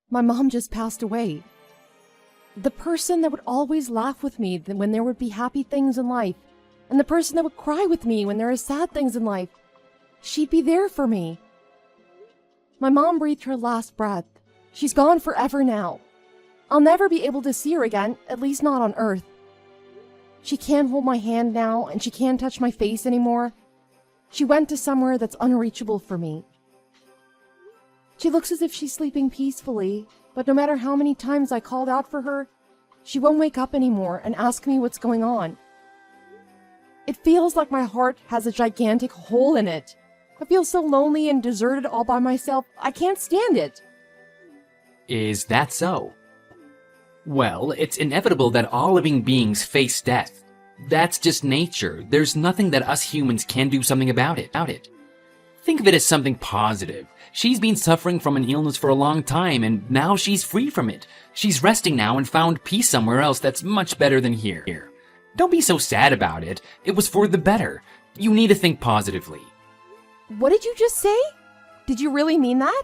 My mom just passed away. The person that would always laugh with me when there would be happy things in life, and the person that would cry with me when there are sad things in life. She'd be there for me. My mom breathed her last breath. She's gone forever now. I'll never be able to see her again, at least not on Earth. She can't hold my hand now, and she can't touch my face anymore. She went to somewhere that's unreachable for me. She looks as if she's sleeping peacefully, but no matter how many times I called out for her, she won't wake up anymore and ask me what's going on. It feels like my heart has a gigantic hole in it. I feel so lonely and deserted all by myself. I can't stand it. Is that so? Well, it's inevitable that all living beings face death. That's just nature. There's nothing that us humans can do something about it. Think of it as something positive. She's been suffering from an illness for a long time, and now she's free from it. She's resting now and found peace somewhere else that's much better than here. Don't be so sad about it. It was for the better. You need to think positively. What did you just say? Did you really mean that?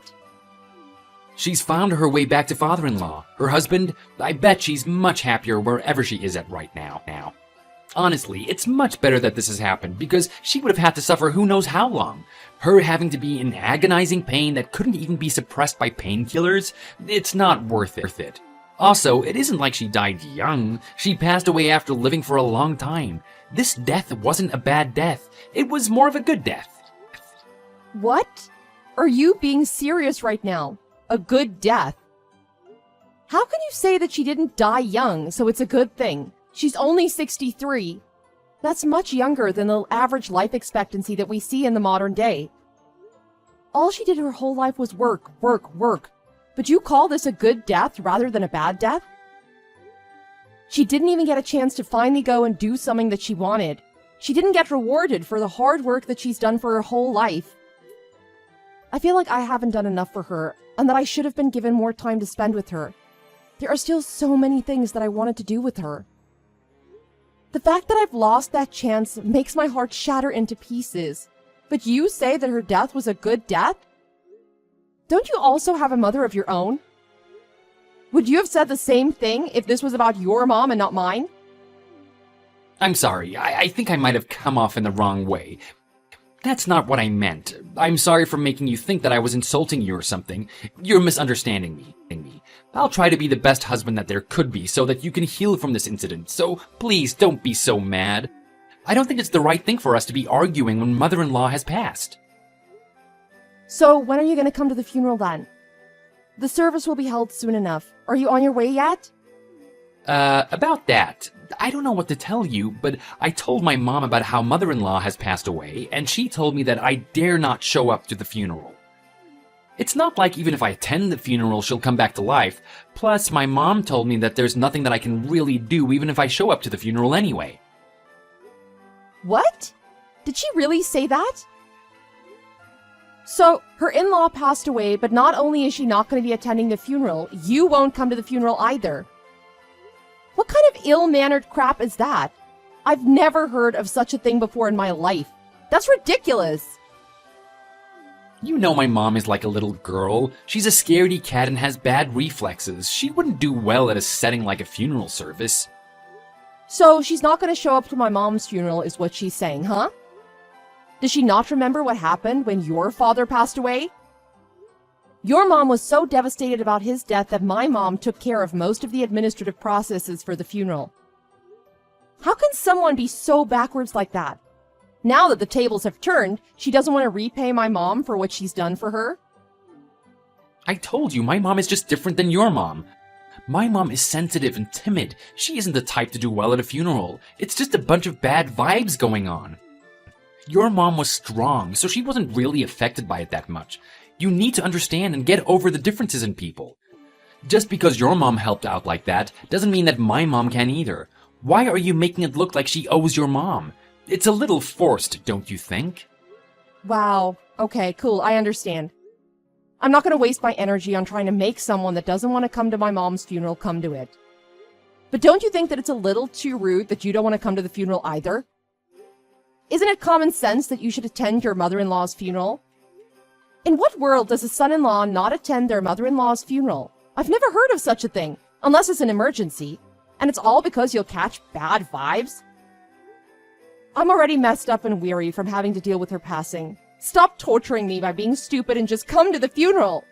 She's found her way back to father-in-law. Her husband, I bet she's much happier wherever she is at right now. Honestly, it's much better that this has happened, because she would have had to suffer who knows how long. Her having to be in agonizing pain that couldn't even be suppressed by painkillers, it's not worth it. Also, it isn't like she died young. She passed away after living for a long time. This death wasn't a bad death. It was more of a good death. What? Are you being serious right now? A good death? How can you say that she didn't die young, so it's a good thing? She's only 63. That's much younger than the average life expectancy that we see in the modern day. All she did her whole life was work. But you call this a good death rather than a bad death? She didn't even get a chance to finally go and do something that she wanted. She didn't get rewarded for the hard work that she's done for her whole life. I feel like I haven't done enough for her, and that I should have been given more time to spend with her. There are still so many things that I wanted to do with her. The fact that I've lost that chance makes my heart shatter into pieces. But you say that her death was a good death? Don't you also have a mother of your own? Would you have said the same thing if this was about your mom and not mine? I'm sorry, I think I might have come off in the wrong way. That's not what I meant. I'm sorry for making you think that I was insulting you or something. You're misunderstanding me. I'll try to be the best husband that there could be so that you can heal from this incident, so please don't be so mad. I don't think it's the right thing for us to be arguing when mother-in-law has passed. So when are you going to come to the funeral then? The service will be held soon enough. Are you on your way yet? About that, I don't know what to tell you, but I told my mom about how mother-in-law has passed away, and she told me that I dare not show up to the funeral. It's not like even if I attend the funeral, she'll come back to life. Plus, my mom told me that there's nothing that I can really do even if I show up to the funeral anyway. What? Did she really say that? So, her in-law passed away, but not only is she not going to be attending the funeral, you won't come to the funeral either. What kind of ill-mannered crap is that? I've never heard of such a thing before in my life. That's ridiculous. You know my mom is like a little girl. She's a scaredy cat and has bad reflexes. She wouldn't do well at a setting like a funeral service. So she's not going to show up to my mom's funeral is what she's saying, huh? Does she not remember what happened when your father passed away? Your mom was so devastated about his death that my mom took care of most of the administrative processes for the funeral. How can someone be so backwards like that? Now that the tables have turned, she doesn't want to repay my mom for what she's done for her? I told you, my mom is just different than your mom. My mom is sensitive and timid. She isn't the type to do well at a funeral. It's just a bunch of bad vibes going on. Your mom was strong, so she wasn't really affected by it that much. You need to understand and get over the differences in people. Just because your mom helped out like that doesn't mean that my mom can either. Why are you making it look like she owes your mom? It's a little forced, don't you think? Wow. Okay, cool. I understand. I'm not going to waste my energy on trying to make someone that doesn't want to come to my mom's funeral come to it. But don't you think that it's a little too rude that you don't want to come to the funeral either? Isn't it common sense that you should attend your mother-in-law's funeral? In what world does a son-in-law not attend their mother-in-law's funeral? I've never heard of such a thing, unless it's an emergency. And it's all because you'll catch bad vibes? I'm already messed up and weary from having to deal with her passing. Stop torturing me by being stupid and just come to the funeral.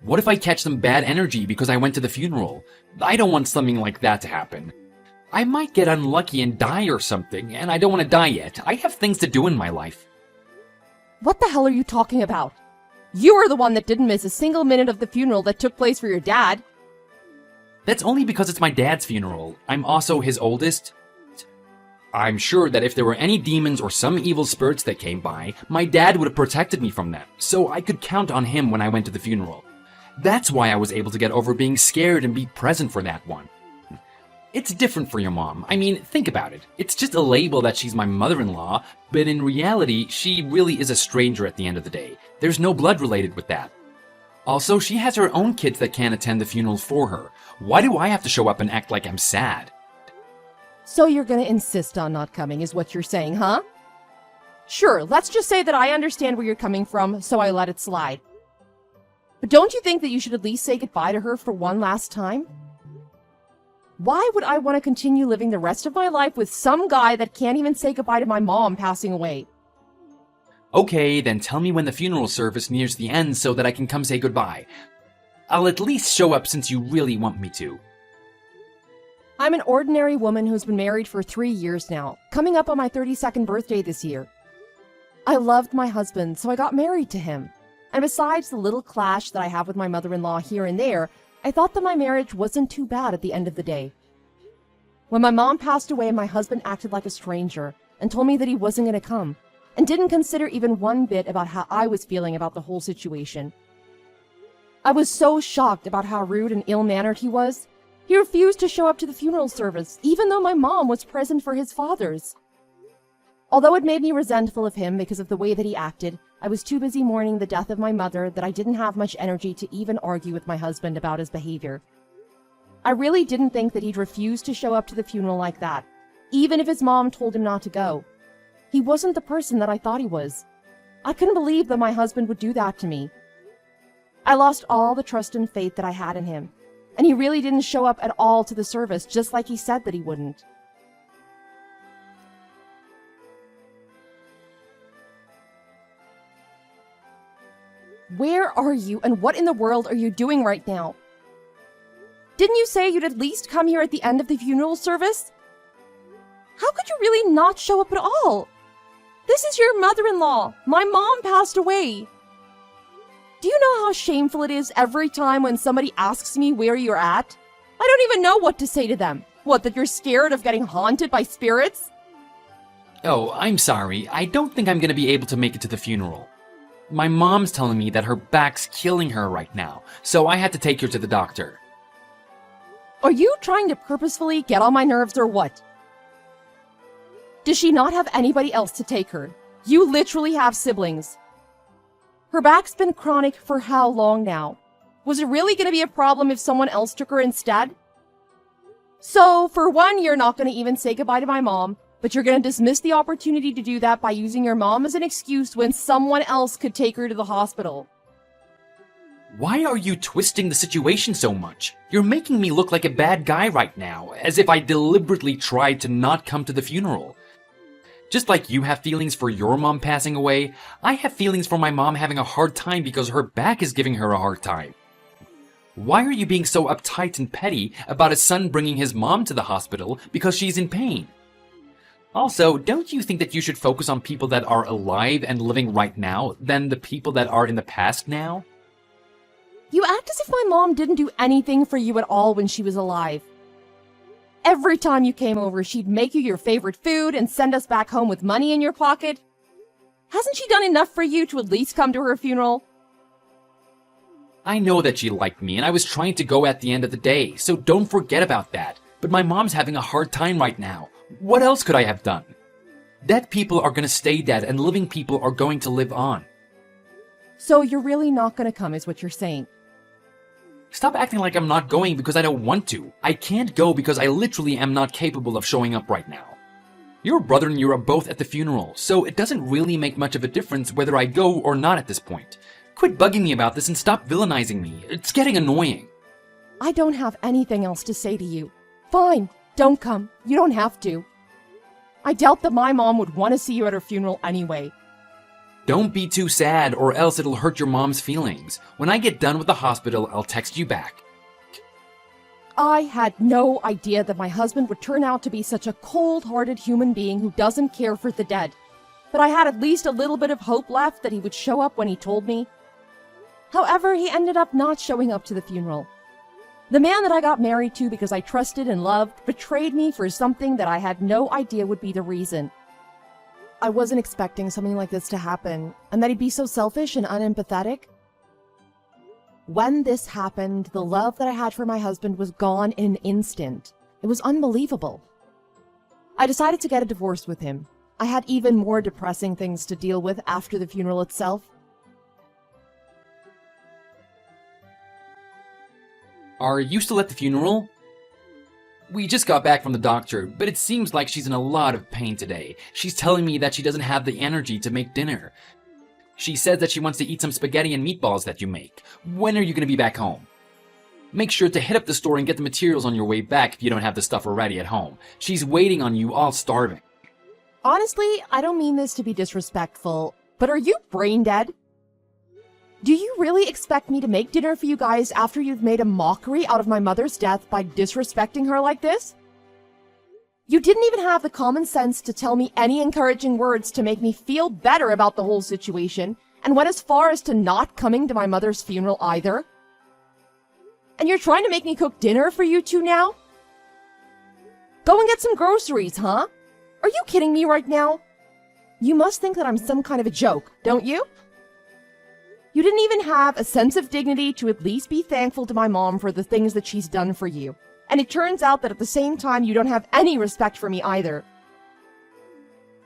What if I catch some bad energy because I went to the funeral? I don't want something like that to happen. I might get unlucky and die or something, and I don't want to die yet. I have things to do in my life. What the hell are you talking about? You were the one that didn't miss a single minute of the funeral that took place for your dad. That's only because it's my dad's funeral. I'm also his oldest. I'm sure that if there were any demons or some evil spirits that came by, my dad would have protected me from them, so I could count on him when I went to the funeral. That's why I was able to get over being scared and be present for that one. It's different for your mom. I mean, think about it. It's just a label that she's my mother-in-law, but in reality, she really is a stranger at the end of the day. There's no blood related with that. Also, she has her own kids that can't attend the funeral for her. Why do I have to show up and act like I'm sad? So you're gonna insist on not coming, is what you're saying, huh? Sure, let's just say that I understand where you're coming from, so I let it slide. But don't you think that you should at least say goodbye to her for one last time? Why would I want to continue living the rest of my life with some guy that can't even say goodbye to my mom passing away? Okay, then tell me when the funeral service nears the end so that I can come say goodbye. I'll at least show up since you really want me to. I'm an ordinary woman who's been married for 3 years now, coming up on my 32nd birthday this year. I loved my husband, so I got married to him. And besides the little clash that I have with my mother-in-law here and there, I thought that my marriage wasn't too bad at the end of the day. When my mom passed away, my husband acted like a stranger and told me that he wasn't going to come, and didn't consider even one bit about how I was feeling about the whole situation. I was so shocked about how rude and ill-mannered he was. He refused to show up to the funeral service, even though my mom was present for his father's. Although it made me resentful of him because of the way that he acted, I was too busy mourning the death of my mother that I didn't have much energy to even argue with my husband about his behavior. I really didn't think that he'd refuse to show up to the funeral like that, even if his mom told him not to go. He wasn't the person that I thought he was. I couldn't believe that my husband would do that to me. I lost all the trust and faith that I had in him, and he really didn't show up at all to the service, just like he said that he wouldn't. Where are you, and what in the world are you doing right now? Didn't you say you'd at least come here at the end of the funeral service? How could you really not show up at all? This is your mother-in-law. My mom passed away. Do you know how shameful it is every time when somebody asks me where you're at? I don't even know what to say to them. What, that you're scared of getting haunted by spirits? Oh, I'm sorry. I don't think I'm gonna be able to make it to the funeral. My mom's telling me that her back's killing her right now, so I had to take her to the doctor. Are you trying to purposefully get on my nerves or what? Does she not have anybody else to take her? You literally have siblings. Her back's been chronic for how long now? Was it really going to be a problem if someone else took her instead? So, for one, you're not going to even say goodbye to my mom, but you're going to dismiss the opportunity to do that by using your mom as an excuse when someone else could take her to the hospital. Why are you twisting the situation so much? You're making me look like a bad guy right now, as if I deliberately tried to not come to the funeral. Just like you have feelings for your mom passing away, I have feelings for my mom having a hard time because her back is giving her a hard time. Why are you being so uptight and petty about a son bringing his mom to the hospital because she's in pain? Also, don't you think that you should focus on people that are alive and living right now than the people that are in the past now? You act as if my mom didn't do anything for you at all when she was alive. Every time you came over, she'd make you your favorite food and send us back home with money in your pocket. Hasn't she done enough for you to at least come to her funeral? I know that she liked me and I was trying to go at the end of the day, so don't forget about that. But my mom's having a hard time right now. What else could I have done? Dead people are gonna stay dead and living people are going to live on. So you're really not gonna come, is what you're saying? Stop acting like I'm not going because I don't want to. I can't go because I literally am not capable of showing up right now. Your brother and you are both at the funeral, so it doesn't really make much of a difference whether I go or not at this point. Quit bugging me about this and stop villainizing me. It's getting annoying. I don't have anything else to say to you. Fine, don't come. You don't have to. I doubt that my mom would want to see you at her funeral anyway. Don't be too sad, or else it'll hurt your mom's feelings. When I get done with the hospital, I'll text you back. I had no idea that my husband would turn out to be such a cold-hearted human being who doesn't care for the dead. But I had at least a little bit of hope left that he would show up when he told me. However, he ended up not showing up to the funeral. The man that I got married to because I trusted and loved betrayed me for something that I had no idea would be the reason. I wasn't expecting something like this to happen, and that he'd be so selfish and unempathetic. When this happened, the love that I had for my husband was gone in an instant. It was unbelievable. I decided to get a divorce with him. I had even more depressing things to deal with after the funeral itself. Are you still at the funeral? We just got back from the doctor, but it seems like she's in a lot of pain today. She's telling me that she doesn't have the energy to make dinner. She says that she wants to eat some spaghetti and meatballs that you make. When are you going to be back home? Make sure to hit up the store and get the materials on your way back if you don't have the stuff already at home. She's waiting on you, all starving. Honestly, I don't mean this to be disrespectful, but are you brain dead? Do you really expect me to make dinner for you guys after you've made a mockery out of my mother's death by disrespecting her like this? You didn't even have the common sense to tell me any encouraging words to make me feel better about the whole situation, and went as far as to not coming to my mother's funeral either. And you're trying to make me cook dinner for you two now? Go and get some groceries, huh? Are you kidding me right now? You must think that I'm some kind of a joke, don't you? You didn't even have a sense of dignity to at least be thankful to my mom for the things that she's done for you. And it turns out that at the same time, you don't have any respect for me either.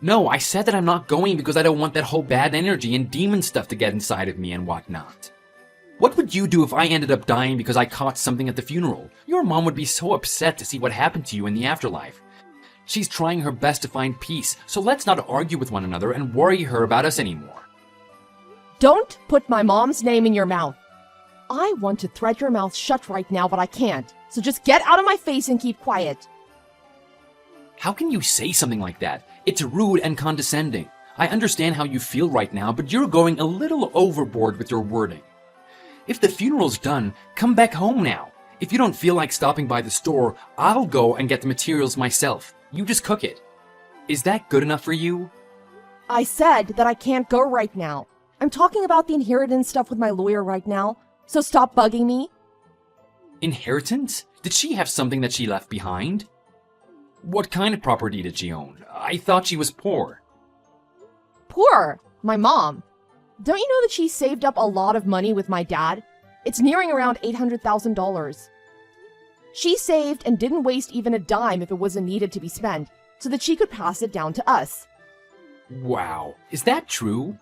No, I said that I'm not going because I don't want that whole bad energy and demon stuff to get inside of me and whatnot. What would you do if I ended up dying because I caught something at the funeral? Your mom would be so upset to see what happened to you in the afterlife. She's trying her best to find peace, so let's not argue with one another and worry her about us anymore. Don't put my mom's name in your mouth. I want to thread your mouth shut right now, but I can't. So just get out of my face and keep quiet. How can you say something like that? It's rude and condescending. I understand how you feel right now, but you're going a little overboard with your wording. If the funeral's done, come back home now. If you don't feel like stopping by the store, I'll go and get the materials myself. You just cook it. Is that good enough for you? I said that I can't go right now. I'm talking about the inheritance stuff with my lawyer right now, so stop bugging me. Inheritance? Did she have something that she left behind? What kind of property did she own? I thought she was poor. Poor? My mom. Don't you know that she saved up a lot of money with my dad? It's nearing around $800,000. She saved and didn't waste even a dime if it wasn't needed to be spent, so that she could pass it down to us. Wow, is that true?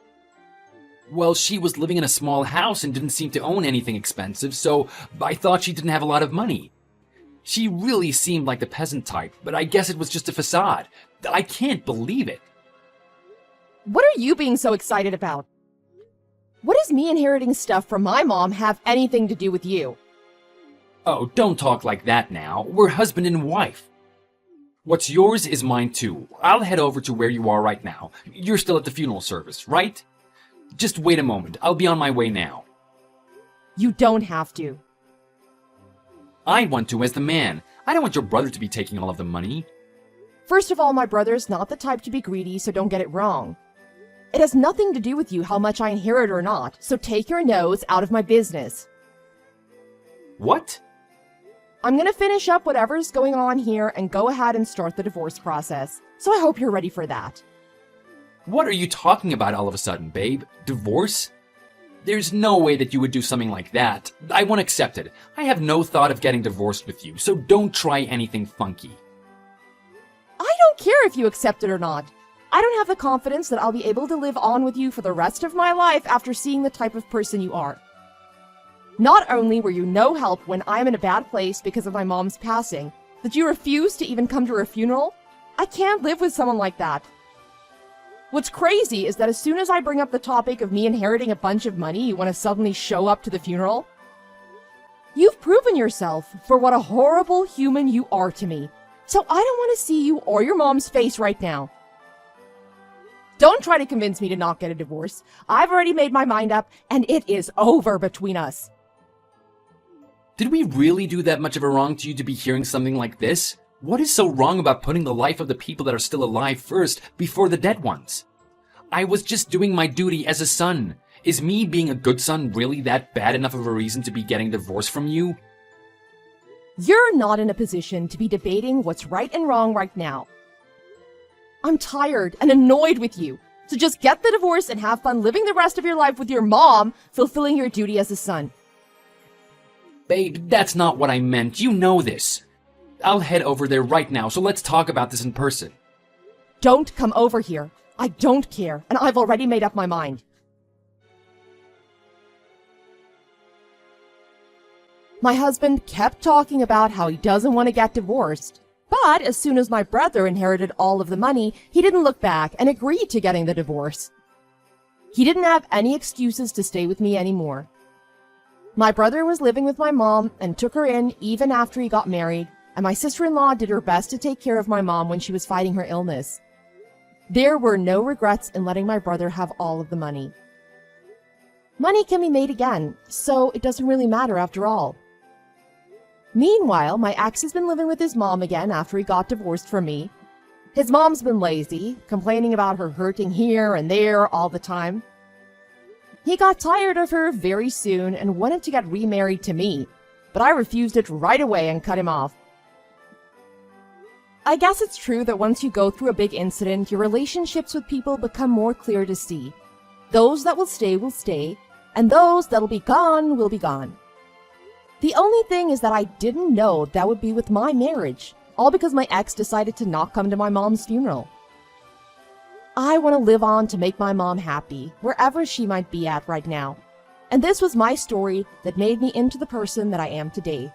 Well, she was living in a small house and didn't seem to own anything expensive, so I thought she didn't have a lot of money. She really seemed like the peasant type, but I guess it was just a facade. I can't believe it. What are you being so excited about? What does me inheriting stuff from my mom have anything to do with you? Oh, don't talk like that now. We're husband and wife. What's yours is mine too. I'll head over to where you are right now. You're still at the funeral service, right? Just wait a moment. I'll be on my way now. You don't have to. I want to as the man. I don't want your brother to be taking all of the money. First of all, my brother's not the type to be greedy, so don't get it wrong. It has nothing to do with you how much I inherit or not, so take your nose out of my business. What? I'm gonna finish up whatever's going on here and go ahead and start the divorce process, so I hope you're ready for that. What are you talking about all of a sudden, babe? Divorce? There's no way that you would do something like that. I won't accept it. I have no thought of getting divorced with you, so don't try anything funky. I don't care if you accept it or not. I don't have the confidence that I'll be able to live on with you for the rest of my life after seeing the type of person you are. Not only were you no help when I'm in a bad place because of my mom's passing, but you refused to even come to her funeral? I can't live with someone like that. What's crazy is that as soon as I bring up the topic of me inheriting a bunch of money, you want to suddenly show up to the funeral? You've proven yourself for what a horrible human you are to me, so I don't want to see you or your mom's face right now. Don't try to convince me to not get a divorce. I've already made my mind up, and it is over between us. Did we really do that much of a wrong to you to be hearing something like this? What is so wrong about putting the life of the people that are still alive first before the dead ones? I was just doing my duty as a son. Is me being a good son really that bad enough of a reason to be getting divorced from you? You're not in a position to be debating what's right and wrong right now. I'm tired and annoyed with you, so just get the divorce and have fun living the rest of your life with your mom, fulfilling your duty as a son. Babe, that's not what I meant. You know this. I'll head over there right now, so let's talk about this in person. Don't come over here. I don't care, and I've already made up my mind. My husband kept talking about how he doesn't want to get divorced, but as soon as my brother inherited all of the money, he didn't look back and agreed to getting the divorce. He didn't have any excuses to stay with me anymore. My brother was living with my mom and took her in even after he got married, and my sister-in-law did her best to take care of my mom when she was fighting her illness. There were no regrets in letting my brother have all of the money. Money can be made again, so it doesn't really matter after all. Meanwhile, my ex has been living with his mom again after he got divorced from me. His mom's been lazy, complaining about her hurting here and there all the time. He got tired of her very soon and wanted to get remarried to me, but I refused it right away and cut him off. I guess it's true that once you go through a big incident, your relationships with people become more clear to see. Those that will stay, and those that'll be gone will be gone. The only thing is that I didn't know that would be with my marriage, all because my ex decided to not come to my mom's funeral. I want to live on to make my mom happy, wherever she might be at right now. And this was my story that made me into the person that I am today.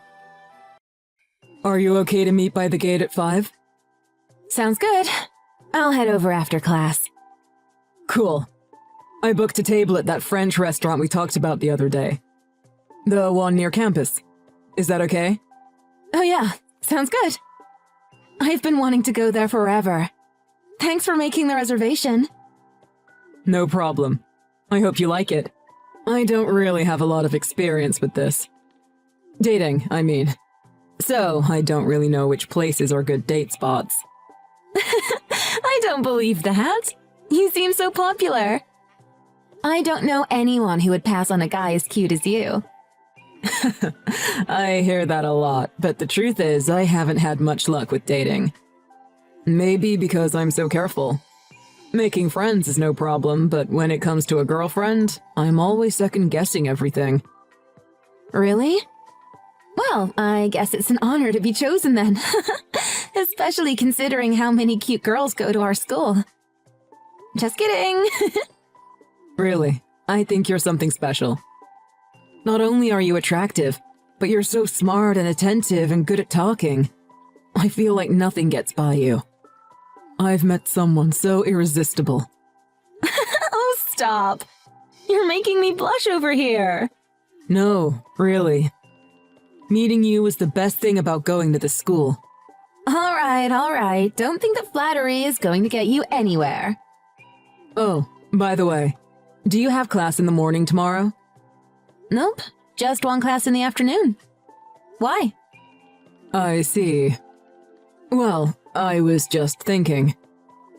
Are you okay to meet by the gate at 5? Sounds good. I'll head over after class. Cool. I booked a table at that French restaurant we talked about the other day. The one near campus. Is that okay? Oh yeah, sounds good. I've been wanting to go there forever. Thanks for making the reservation. No problem. I hope you like it. I don't really have a lot of experience with this. Dating, I mean. So, I don't really know which places are good date spots. I don't believe that. You seem so popular. I don't know anyone who would pass on a guy as cute as you. I hear that a lot, but the truth is I haven't had much luck with dating. Maybe because I'm so careful. Making friends is no problem, but when it comes to a girlfriend, I'm always second-guessing everything. Really? Well, I guess it's an honor to be chosen then. Especially considering how many cute girls go to our school. Just kidding. Really, I think you're something special. Not only are you attractive, but you're so smart and attentive and good at talking. I feel like nothing gets by you. I've met someone so irresistible. Oh, stop. You're making me blush over here. No, really. Meeting you was the best thing about going to the school. All right. Don't think that flattery is going to get you anywhere. Oh, by the way, do you have class in the morning tomorrow? Nope, just one class in the afternoon. Why? I see. Well, I was just thinking.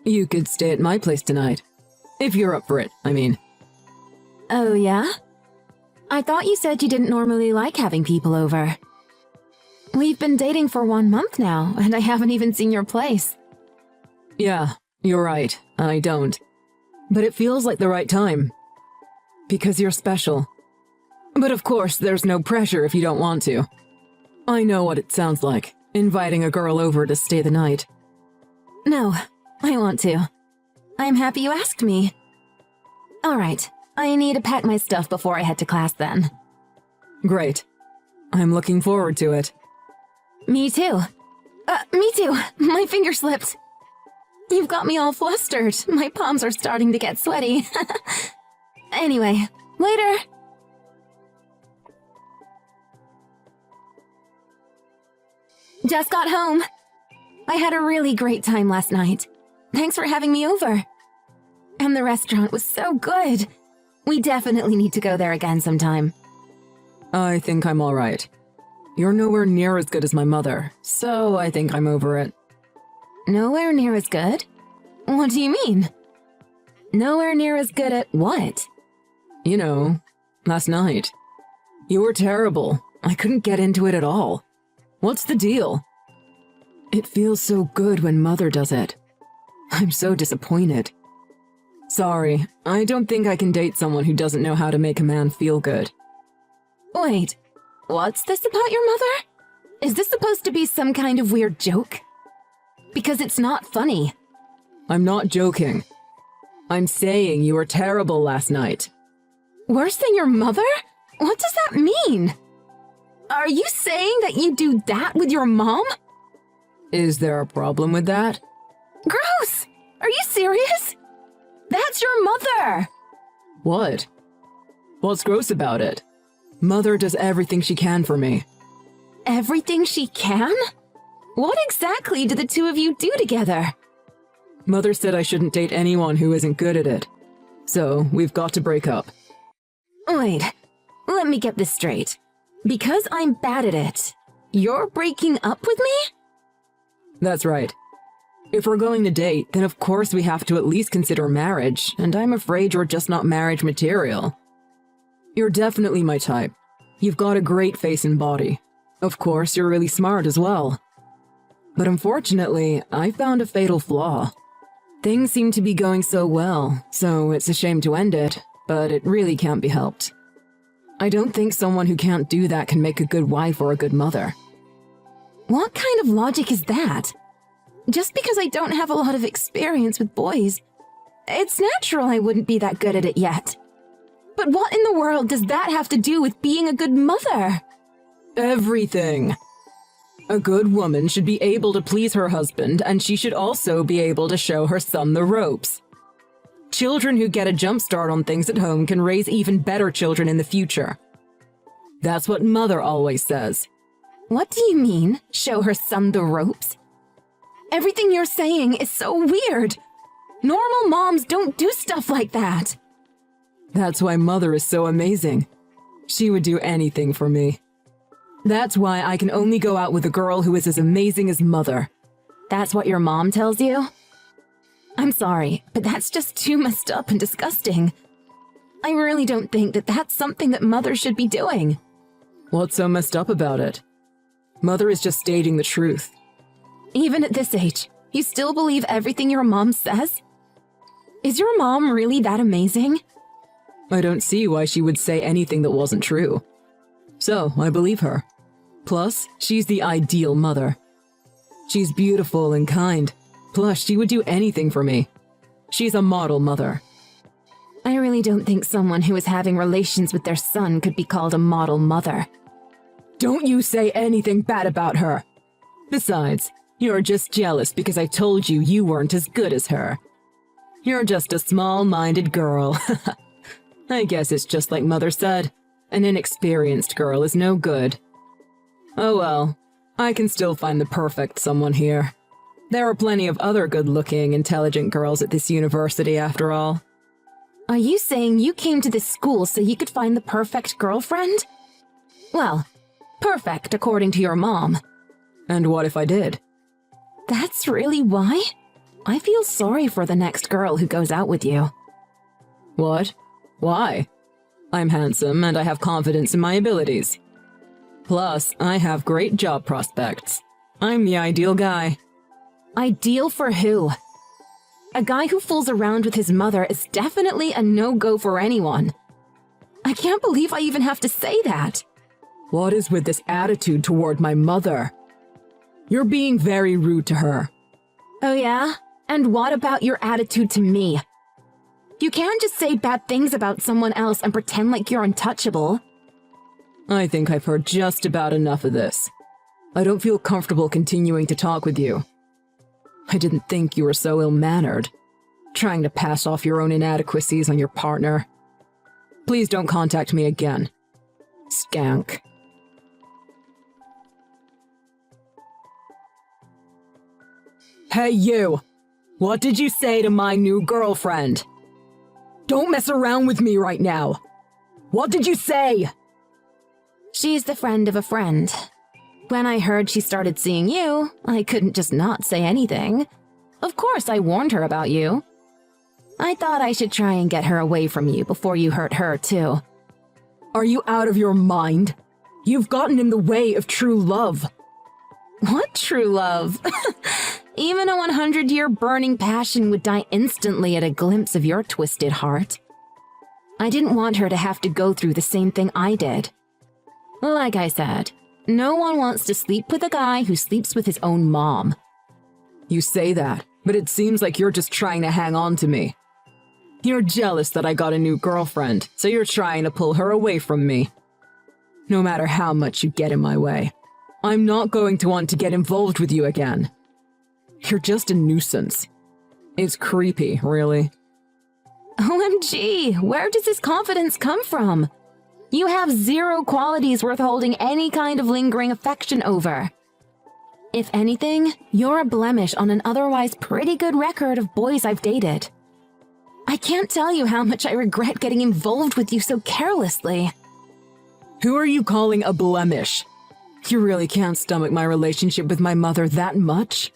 You could stay at my place tonight. If you're up for it, I mean. Oh, yeah? I thought you said you didn't normally like having people over. We've been dating for 1 month now, and I haven't even seen your place. Yeah, you're right, I don't. But it feels like the right time. Because you're special. But of course, there's no pressure if you don't want to. I know what it sounds like, inviting a girl over to stay the night. No, I want to. I'm happy you asked me. All right, I need to pack my stuff before I head to class then. Great. I'm looking forward to it. Me too. Me too. My finger slipped. You've got me all flustered. My palms are starting to get sweaty. Anyway, later. Just got home. I had a really great time last night. Thanks for having me over. And the restaurant was so good. We definitely need to go there again sometime. I think I'm all right. You're nowhere near as good as my mother, so I think I'm over it. Nowhere near as good? What do you mean? Nowhere near as good at what? You know, last night. You were terrible. I couldn't get into it at all. What's the deal? It feels so good when Mother does it. I'm so disappointed. Sorry, I don't think I can date someone who doesn't know how to make a man feel good. Wait, what's this about your mother? Is this supposed to be some kind of weird joke? Because it's not funny. I'm not joking. I'm saying you were terrible last night. Worse than your mother? What does that mean? Are you saying that you do that with your mom? Is there a problem with that? Gross! Are you serious? That's your mother! What? What's gross about it? Mother does everything she can for me. Everything she can? What exactly do the two of you do together? Mother said I shouldn't date anyone who isn't good at it. So, we've got to break up. Wait, let me get this straight. Because I'm bad at it, you're breaking up with me? That's right. If we're going to date, then of course we have to at least consider marriage, and I'm afraid you're just not marriage material. You're definitely my type. You've got a great face and body. Of course, you're really smart as well. But unfortunately, I found a fatal flaw. Things seem to be going so well, so it's a shame to end it, but it really can't be helped. I don't think someone who can't do that can make a good wife or a good mother. What kind of logic is that? Just because I don't have a lot of experience with boys, it's natural I wouldn't be that good at it yet. But what in the world does that have to do with being a good mother? Everything. A good woman should be able to please her husband, and she should also be able to show her son the ropes. Children who get a jump start on things at home can raise even better children in the future. That's what Mother always says. What do you mean, show her son the ropes? Everything you're saying is so weird. Normal moms don't do stuff like that. That's why Mother is so amazing. She would do anything for me. That's why I can only go out with a girl who is as amazing as Mother. That's what your mom tells you? I'm sorry, but that's just too messed up and disgusting. I really don't think that that's something that Mother should be doing. What's so messed up about it? Mother is just stating the truth. Even at this age, you still believe everything your mom says? Is your mom really that amazing? I don't see why she would say anything that wasn't true. So, I believe her. Plus, she's the ideal mother. She's beautiful and kind. Plus, she would do anything for me. She's a model mother. I really don't think someone who is having relations with their son could be called a model mother. Don't you say anything bad about her. Besides, you're just jealous because I told you you weren't as good as her. You're just a small-minded girl. I guess it's just like Mother said. An inexperienced girl is no good. Oh well, I can still find the perfect someone here. There are plenty of other good-looking, intelligent girls at this university after all. Are you saying you came to this school so you could find the perfect girlfriend? Well, perfect according to your mom. And what if I did? That's really why? I feel sorry for the next girl who goes out with you. What? Why? I'm handsome and I have confidence in my abilities. Plus, I have great job prospects. I'm the ideal guy. Ideal for who? A guy who fools around with his mother is definitely a no-go for anyone. I can't believe I even have to say that. What is with this attitude toward my mother? You're being very rude to her. Oh yeah? And what about your attitude to me? You can't just say bad things about someone else and pretend like you're untouchable. I think I've heard just about enough of this. I don't feel comfortable continuing to talk with you. I didn't think you were so ill-mannered, trying to pass off your own inadequacies on your partner. Please don't contact me again. Skank. Hey you! What did you say to my new girlfriend? Don't mess around with me right now! What did you say? She's the friend of a friend. When I heard she started seeing you, I couldn't just not say anything. Of course, I warned her about you. I thought I should try and get her away from you before you hurt her, too. Are you out of your mind? You've gotten in the way of true love. What true love? Even a 100-year burning passion would die instantly at a glimpse of your twisted heart. I didn't want her to have to go through the same thing I did. Like I said, no one wants to sleep with a guy who sleeps with his own mom. You say that, but it seems like you're just trying to hang on to me. You're jealous that I got a new girlfriend, so you're trying to pull her away from me. No matter how much you get in my way, I'm not going to want to get involved with you again. You're just a nuisance. It's creepy, really. OMG, where does this confidence come from? You have zero qualities worth holding any kind of lingering affection over. If anything, you're a blemish on an otherwise pretty good record of boys I've dated. I can't tell you how much I regret getting involved with you so carelessly. Who are you calling a blemish? You really can't stomach my relationship with my mother that much?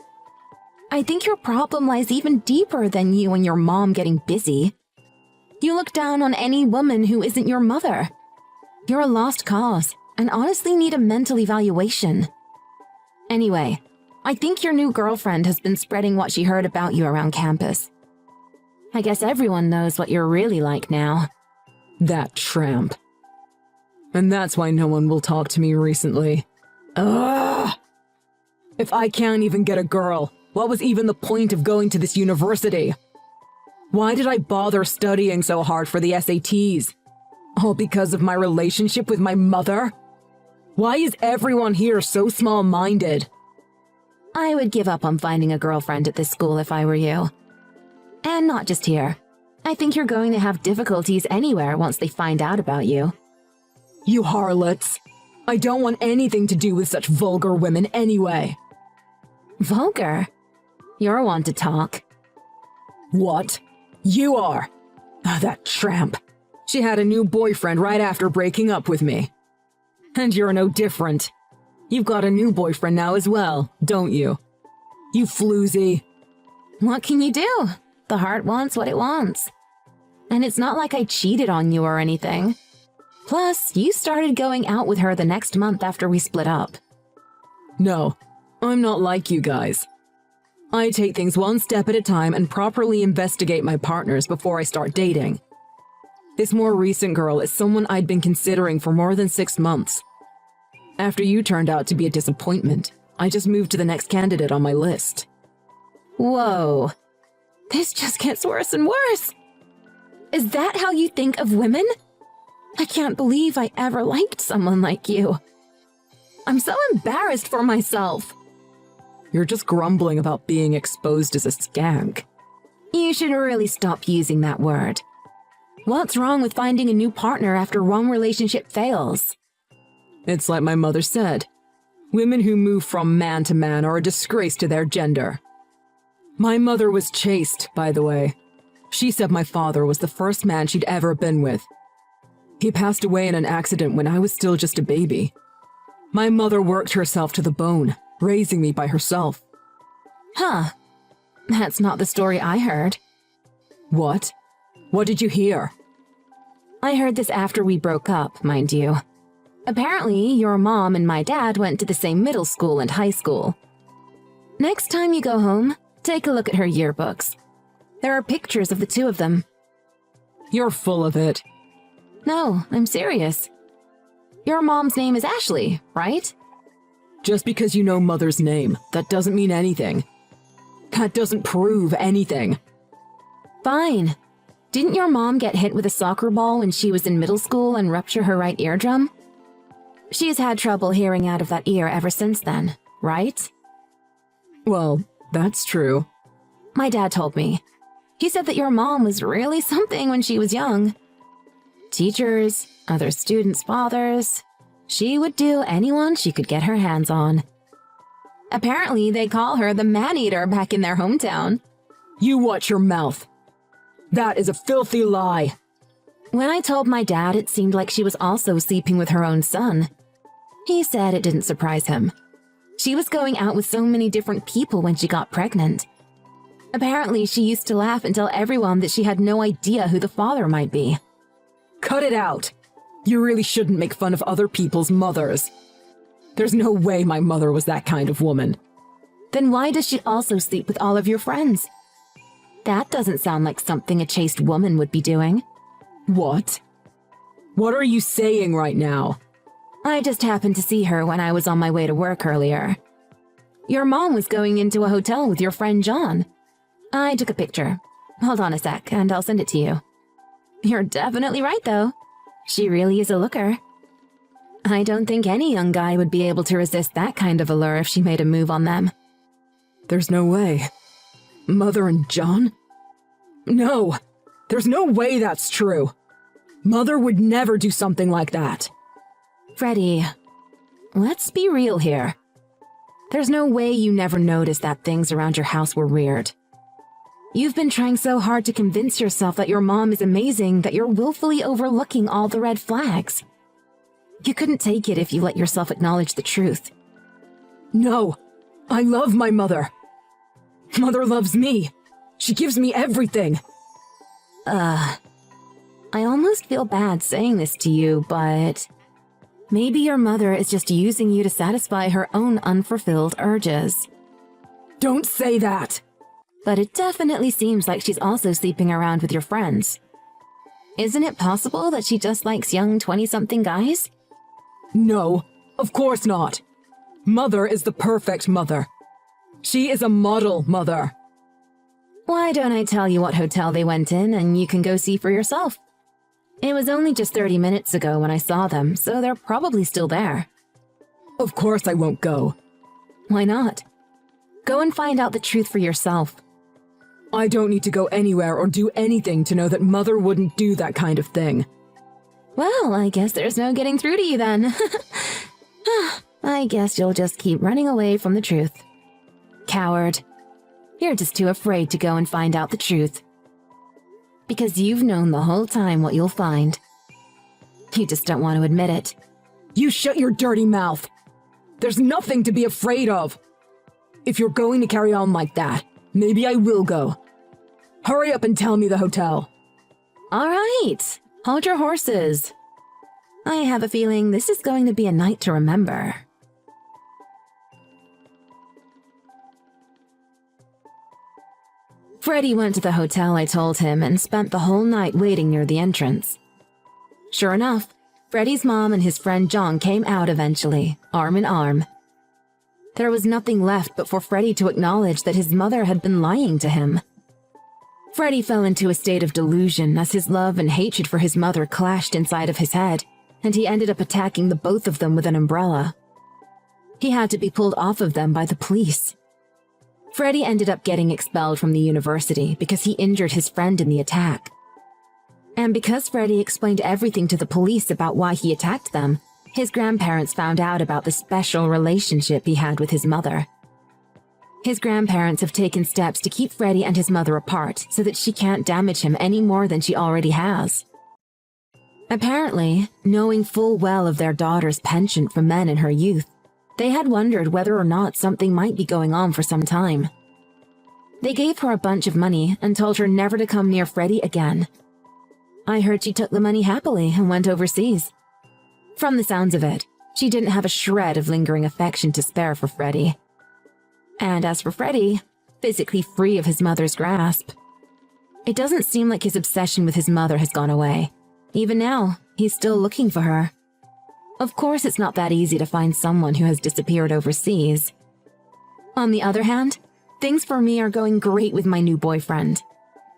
I think your problem lies even deeper than you and your mom getting busy. You look down on any woman who isn't your mother. You're a lost cause, and honestly need a mental evaluation. Anyway, I think your new girlfriend has been spreading what she heard about you around campus. I guess everyone knows what you're really like now. That tramp. And that's why no one will talk to me recently. Ugh! If I can't even get a girl, what was even the point of going to this university? Why did I bother studying so hard for the SATs? All because of my relationship with my mother? Why is everyone here so small-minded? I would give up on finding a girlfriend at this school if I were you. And not just here. I think you're going to have difficulties anywhere once they find out about you. You harlots. I don't want anything to do with such vulgar women anyway. Vulgar? You're one to talk. What? You are. That tramp. She had a new boyfriend right after breaking up with me. And you're no different. You've got a new boyfriend now as well, don't you? You floozy. What can you do? The heart wants what it wants. And it's not like I cheated on you or anything. Plus, you started going out with her the next month after we split up. No, I'm not like you guys. I take things one step at a time and properly investigate my partners before I start dating. This more recent girl is someone I'd been considering for more than 6 months. After you turned out to be a disappointment, I just moved to the next candidate on my list. Whoa. This just gets worse and worse. Is that how you think of women? I can't believe I ever liked someone like you. I'm so embarrassed for myself. You're just grumbling about being exposed as a skank. You should really stop using that word. What's wrong with finding a new partner after one relationship fails? It's like my mother said. Women who move from man to man are a disgrace to their gender. My mother was chaste, by the way. She said my father was the first man she'd ever been with. He passed away in an accident when I was still just a baby. My mother worked herself to the bone, raising me by herself. Huh. That's not the story I heard. What? What did you hear? I heard this after we broke up, mind you. Apparently, your mom and my dad went to the same middle school and high school. Next time you go home, take a look at her yearbooks. There are pictures of the two of them. You're full of it. No, I'm serious. Your mom's name is Ashley, right? Just because you know Mother's name, that doesn't mean anything. That doesn't prove anything. Fine. Didn't your mom get hit with a soccer ball when she was in middle school and rupture her right eardrum? She's had trouble hearing out of that ear ever since then, right? Well, That's true. My dad told me. He said that your mom was really something when she was young. Teachers, other students' fathers. She would do anyone she could get her hands on. Apparently, they call her the man-eater back in their hometown. You watch your mouth. That is a filthy lie. When I told my dad, it seemed like she was also sleeping with her own son. He said it didn't surprise him. She was going out with so many different people when she got pregnant. Apparently, she used to laugh and tell everyone that she had no idea who the father might be. Cut it out. You really shouldn't make fun of other people's mothers. There's no way my mother was that kind of woman. Then why does she also sleep with all of your friends? That doesn't sound like something a chaste woman would be doing. What? What are you saying right now? I just happened to see her when I was on my way to work earlier. Your mom was going into a hotel with your friend John. I took a picture. Hold on a sec, and I'll send it to you. You're definitely right, though. She really is a looker. I don't think any young guy would be able to resist that kind of allure if she made a move on them. There's no way. Mother and John? No, there's no way that's true. Mother would never do something like that. Freddie, let's be real here. There's no way you never noticed that things around your house were weird. You've been trying so hard to convince yourself that your mom is amazing that you're willfully overlooking all the red flags. You couldn't take it if you let yourself acknowledge the truth. No, I love my mother. Mother loves me. She gives me everything. I almost feel bad saying this to you, but maybe your mother is just using you to satisfy her own unfulfilled urges. Don't say that. But it definitely seems like she's also sleeping around with your friends. Isn't it possible that she just likes young 20-something guys? No, of course not. Mother is the perfect mother. She is a model mother. Why don't I tell you what hotel they went in and you can go see for yourself? It was only just 30 minutes ago when I saw them, so they're probably still there. Of course I won't go. Why not? Go and find out the truth for yourself. I don't need to go anywhere or do anything to know that Mother wouldn't do that kind of thing. Well, I guess there's no getting through to you then. I guess you'll just keep running away from the truth. Coward. You're just too afraid to go and find out the truth. Because you've known the whole time what you'll find. You just don't want to admit it. You shut your dirty mouth. There's nothing to be afraid of. If you're going to carry on like that, maybe I will go. Hurry up and tell me the hotel. All right. Hold your horses. I have a feeling this is going to be a night to remember. Freddie went to the hotel I told him and spent the whole night waiting near the entrance. Sure enough, Freddie's mom and his friend John came out eventually, arm in arm. There was nothing left but for Freddie to acknowledge that his mother had been lying to him. Freddie fell into a state of delusion as his love and hatred for his mother clashed inside of his head, and he ended up attacking the both of them with an umbrella. He had to be pulled off of them by the police. Freddie ended up getting expelled from the university because he injured his friend in the attack. And because Freddie explained everything to the police about why he attacked them, his grandparents found out about the special relationship he had with his mother. His grandparents have taken steps to keep Freddie and his mother apart so that she can't damage him any more than she already has. Apparently, knowing full well of their daughter's penchant for men in her youth, they had wondered whether or not something might be going on for some time. They gave her a bunch of money and told her never to come near Freddie again. I heard she took the money happily and went overseas. From the sounds of it, she didn't have a shred of lingering affection to spare for Freddie. And as for Freddie, physically free of his mother's grasp, it doesn't seem like his obsession with his mother has gone away. Even now, he's still looking for her. Of course, it's not that easy to find someone who has disappeared overseas. On the other hand, things for me are going great with my new boyfriend.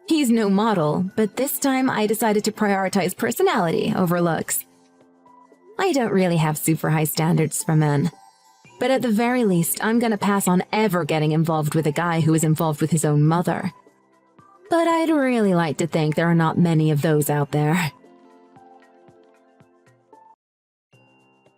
He's no model, but this time I decided to prioritize personality over looks. I don't really have super high standards for men. But at the very least, I'm gonna pass on ever getting involved with a guy who is involved with his own mother. But I'd really like to think there are not many of those out there.